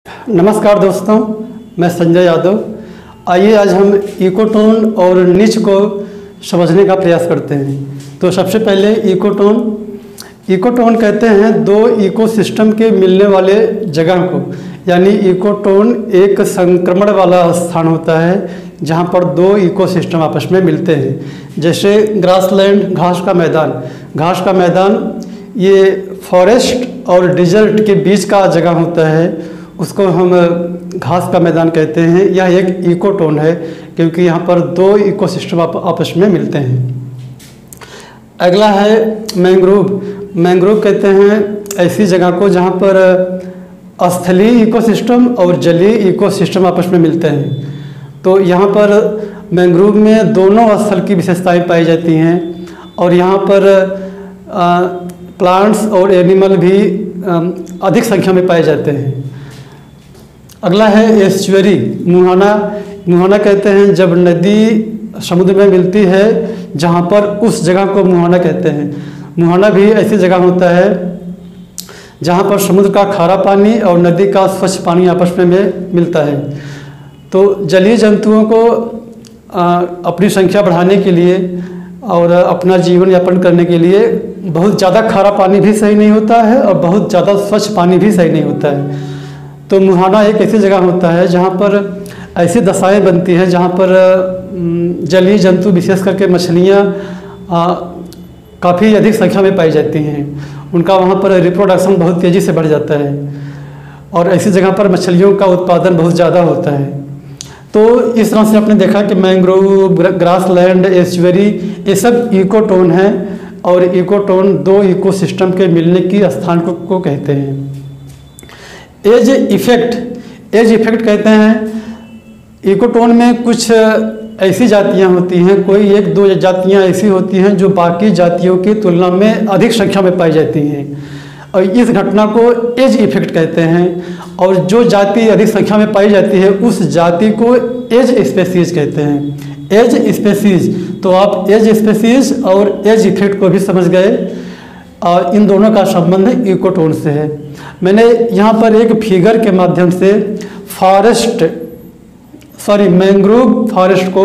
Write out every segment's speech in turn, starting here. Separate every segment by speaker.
Speaker 1: नमस्कार दोस्तों, मैं संजय यादव। आइए आज हम इकोटोन और निच को समझने का प्रयास करते हैं। तो सबसे पहले इकोटोन कहते हैं दो इकोसिस्टम के मिलने वाले जगह को, यानी इकोटोन एक संक्रमण वाला स्थान होता है जहाँ पर दो इकोसिस्टम आपस में मिलते हैं। जैसे ग्रासलैंड, घास का मैदान ये फॉरेस्ट और डिजर्ट के बीच का जगह होता है, उसको हम घास का मैदान कहते हैं। यह एक इकोटोन है क्योंकि यहाँ पर दो इकोसिस्टम आपस में मिलते हैं। अगला है मैंग्रोव कहते हैं ऐसी जगह को जहाँ पर स्थलीय इकोसिस्टम और जलीय इकोसिस्टम आपस में मिलते हैं। तो यहाँ पर मैंग्रोव में दोनों स्थल की विशेषताएं पाई जाती हैं और यहाँ पर प्लांट्स और एनिमल भी अधिक संख्या में पाए जाते हैं। अगला है एस्चुअरी, मुहाना कहते हैं जब नदी समुद्र में मिलती है जहाँ पर उस जगह को मुहाना कहते हैं। मुहाना भी ऐसी जगह होता है जहाँ पर समुद्र का खारा पानी और नदी का स्वच्छ पानी आपस में मिलता है। तो जलीय जंतुओं को अपनी संख्या बढ़ाने के लिए और अपना जीवन यापन करने के लिए बहुत ज़्यादा खारा पानी भी सही नहीं होता है और बहुत ज़्यादा स्वच्छ पानी भी सही नहीं होता है। तो मुहाना एक ऐसी जगह होता है जहाँ पर ऐसी दशाएं बनती हैं जहाँ पर जलीय जंतु विशेष करके मछलियाँ काफ़ी अधिक संख्या में पाई जाती हैं। उनका वहाँ पर रिप्रोडक्शन बहुत तेज़ी से बढ़ जाता है और ऐसी जगह पर मछलियों का उत्पादन बहुत ज़्यादा होता है। तो इस तरह से आपने देखा कि मैंग्रोव, ग्रासलैंड, एस्चुअरी ये सब इकोटोन हैं और इकोटोन दो इकोसिस्टम के मिलने की स्थान को कहते हैं। एज इफेक्ट कहते हैं इकोटोन में कुछ ऐसी जातियां होती हैं, कोई एक दो जातियां ऐसी होती हैं जो बाकी जातियों की तुलना में अधिक संख्या में पाई जाती हैं और इस घटना को एज इफेक्ट कहते हैं। और जो जाति अधिक संख्या में पाई जाती है उस जाति को एज स्पेसीज कहते हैं। एज स्पेसीज, तो आप एज स्पेसीज और एज इफेक्ट को भी समझ गए और इन दोनों का संबंध इकोटोन से है। मैंने यहाँ पर एक फिगर के माध्यम से मैंग्रोव फॉरेस्ट को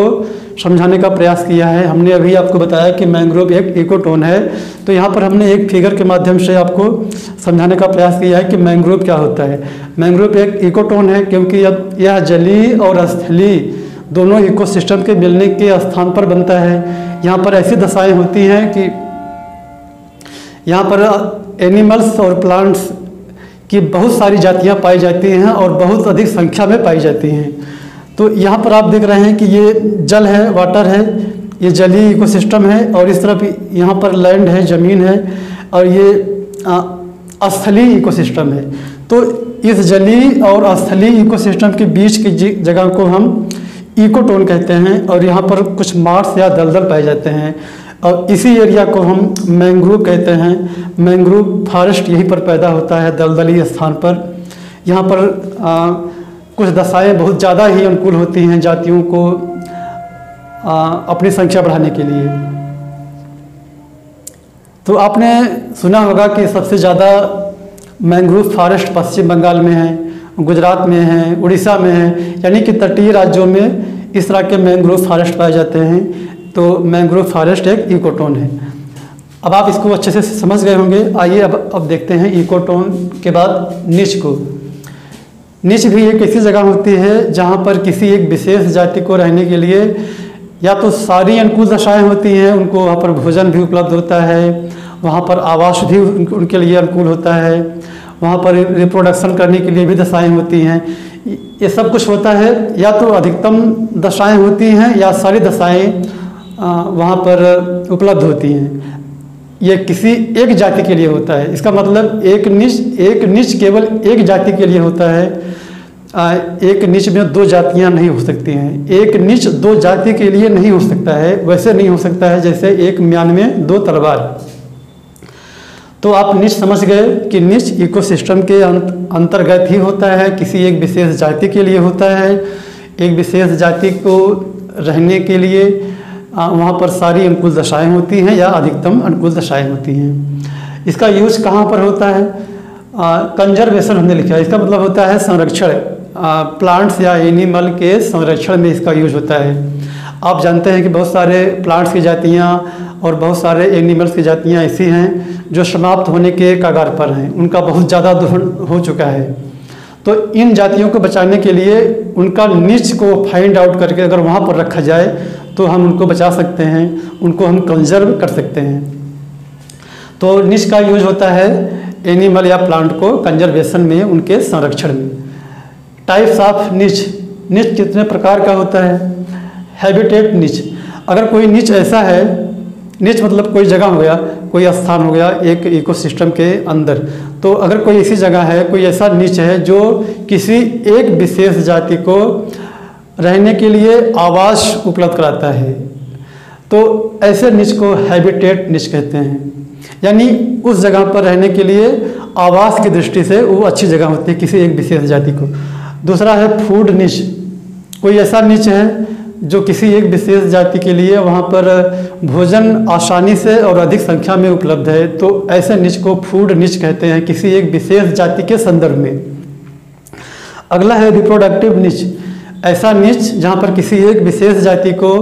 Speaker 1: समझाने का प्रयास किया है। हमने अभी आपको बताया कि मैंग्रोव एक इकोटोन है, तो यहाँ पर हमने एक फिगर के माध्यम से आपको समझाने का प्रयास किया है कि मैंग्रोव क्या होता है। मैंग्रोव एक इकोटोन है क्योंकि अब यह जलीय और स्थलीय दोनों इकोसिस्टम के मिलने के स्थान पर बनता है। यहाँ पर ऐसी दशाएं होती हैं कि यहाँ पर एनिमल्स और प्लांट्स की बहुत सारी जातियाँ पाई जाती हैं और बहुत अधिक संख्या में पाई जाती हैं। तो यहाँ पर आप देख रहे हैं कि ये जल है, वाटर है, ये जलीय इकोसिस्टम है और इस तरफ यहाँ पर लैंड है, ज़मीन है और ये स्थलीय इकोसिस्टम है। तो इस जलीय और स्थलीय इकोसिस्टम के बीच की जगह को हम इकोटोन कहते हैं और यहाँ पर कुछ मार्श या दलदल पाए जाते हैं और इसी एरिया को हम मैंग्रोव कहते हैं। मैंग्रोव फॉरेस्ट यहीं पर पैदा होता है, दलदली स्थान पर। यहाँ पर कुछ दशाएं बहुत ज़्यादा ही अनुकूल होती हैं जातियों को अपनी संख्या बढ़ाने के लिए। तो आपने सुना होगा कि सबसे ज़्यादा मैंग्रोव फॉरेस्ट पश्चिम बंगाल में है, गुजरात में है, उड़ीसा में है, यानी कि तटीय राज्यों में इस तरह के मैंग्रोव फॉरेस्ट पाए जाते हैं। तो मैंग्रोव फॉरेस्ट एक इकोटोन है। अब आप इसको अच्छे से समझ गए होंगे। आइए अब देखते हैं इकोटोन के बाद निच को। निच भी एक ऐसी जगह होती है जहाँ पर किसी एक विशेष जाति को रहने के लिए या तो सारी अनुकूल दशाएं होती हैं, उनको वहाँ पर भोजन भी उपलब्ध होता है, वहाँ पर आवास भी उनके लिए अनुकूल होता है, वहाँ पर रिप्रोडक्शन करने के लिए भी दशाएं होती हैं। ये सब कुछ होता है, या तो अधिकतम दशाएं होती हैं या सारी दशाएं वहाँ पर उपलब्ध होती हैं। ये किसी एक जाति के लिए होता है। इसका मतलब एक निच केवल एक जाति के लिए होता है। एक निच में दो जातियाँ नहीं हो सकती हैं। एक निच दो जाति के लिए नहीं हो सकता है, वैसे नहीं हो सकता है जैसे एक म्यान में दो तलवार। तो आप निच समझ गए कि निच इकोसिस्टम के अंतर्गत ही होता है, किसी एक विशेष जाति के लिए होता है। एक विशेष जाति को रहने के लिए वहाँ पर सारी अनुकूल दशाएं होती हैं या अधिकतम अनुकूल दशाएं होती हैं। इसका यूज कहाँ पर होता है? कंजर्वेशन हमने लिखा है, इसका मतलब होता है संरक्षण। प्लांट्स या एनिमल के संरक्षण में इसका यूज होता है। आप जानते हैं कि बहुत सारे प्लांट्स की जातियाँ और बहुत सारे एनिमल्स की जातियाँ ऐसी हैं जो समाप्त होने के कगार पर हैं, उनका बहुत ज़्यादा दोहन हो चुका है। तो इन जातियों को बचाने के लिए उनका निच को फाइंड आउट करके अगर वहाँ पर रखा जाए तो हम उनको बचा सकते हैं, उनको हम कंजर्व कर सकते हैं। तो निच का यूज होता है एनिमल या प्लांट को कंजर्वेशन में, उनके संरक्षण में। टाइप्स ऑफ निच, निच कितने प्रकार का होता है? हैबिटेट निच, अगर कोई निच ऐसा है, निच मतलब कोई जगह हो गया, कोई स्थान हो गया एक इकोसिस्टम के अंदर, तो अगर कोई ऐसी जगह है, कोई ऐसा निच है जो किसी एक विशेष जाति को रहने के लिए आवास उपलब्ध कराता है, तो ऐसे निच को हैबिटेट निच कहते हैं। यानी उस जगह पर रहने के लिए आवास की दृष्टि से वो अच्छी जगह होती है किसी एक विशेष जाति को। दूसरा है फूड निच, कोई ऐसा निच है जो किसी एक विशेष जाति के लिए वहाँ पर भोजन आसानी से और अधिक संख्या में उपलब्ध है, तो ऐसे निच को फूड निच कहते हैं किसी एक विशेष जाति के संदर्भ में। अगला है रिप्रोडक्टिव निच, ऐसा निच जहाँ पर किसी एक विशेष जाति को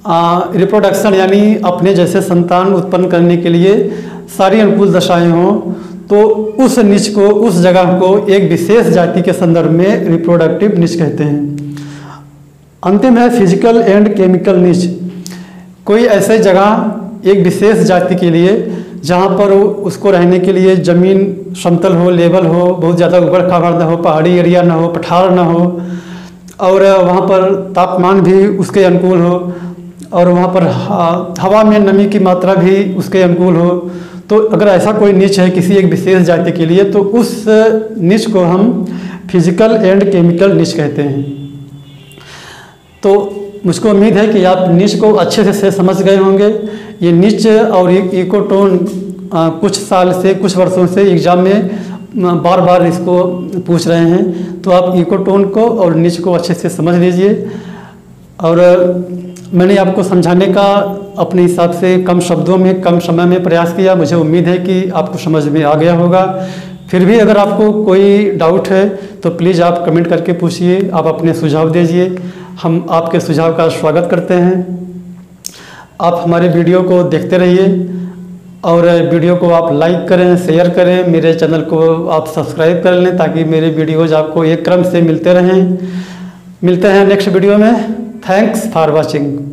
Speaker 1: रिप्रोडक्शन यानी अपने जैसे संतान उत्पन्न करने के लिए सारी अनुकूल दशाएं हों, तो उस निच को, उस जगह को एक विशेष जाति के संदर्भ में रिप्रोडक्टिव निच कहते हैं। अंतिम है फिजिकल एंड केमिकल निच, कोई ऐसी जगह एक विशेष जाति के लिए जहाँ पर उसको रहने के लिए ज़मीन समतल हो, लेवल हो, बहुत ज़्यादा उबड़ खाबड़ ना हो, पहाड़ी एरिया ना हो, पठार ना हो, और वहाँ पर तापमान भी उसके अनुकूल हो, और वहाँ पर हवा में नमी की मात्रा भी उसके अनुकूल हो। तो अगर ऐसा कोई निच है किसी एक विशेष जाति के लिए, तो उस निच को हम फिजिकल एंड केमिकल निच कहते हैं। तो मुझको उम्मीद है कि आप निच को अच्छे से समझ गए होंगे। ये निच और इकोटोन कुछ साल से, कुछ वर्षों से एग्जाम में बार बार इसको पूछ रहे हैं, तो आप इकोटोन को और निच को अच्छे से समझ लीजिए। और मैंने आपको समझाने का अपने हिसाब से कम शब्दों में, कम समय में प्रयास किया। मुझे उम्मीद है कि आपको समझ में आ गया होगा। फिर भी अगर आपको कोई डाउट है तो प्लीज़ आप कमेंट करके पूछिए, आप अपने सुझाव दीजिए, हम आपके सुझाव का स्वागत करते हैं। आप हमारे वीडियो को देखते रहिए और वीडियो को आप लाइक करें, शेयर करें, मेरे चैनल को आप सब्सक्राइब कर लें ताकि मेरे वीडियोज़ आपको एक क्रम से मिलते रहें। मिलते हैं नेक्स्ट वीडियो में। Thanks for watching.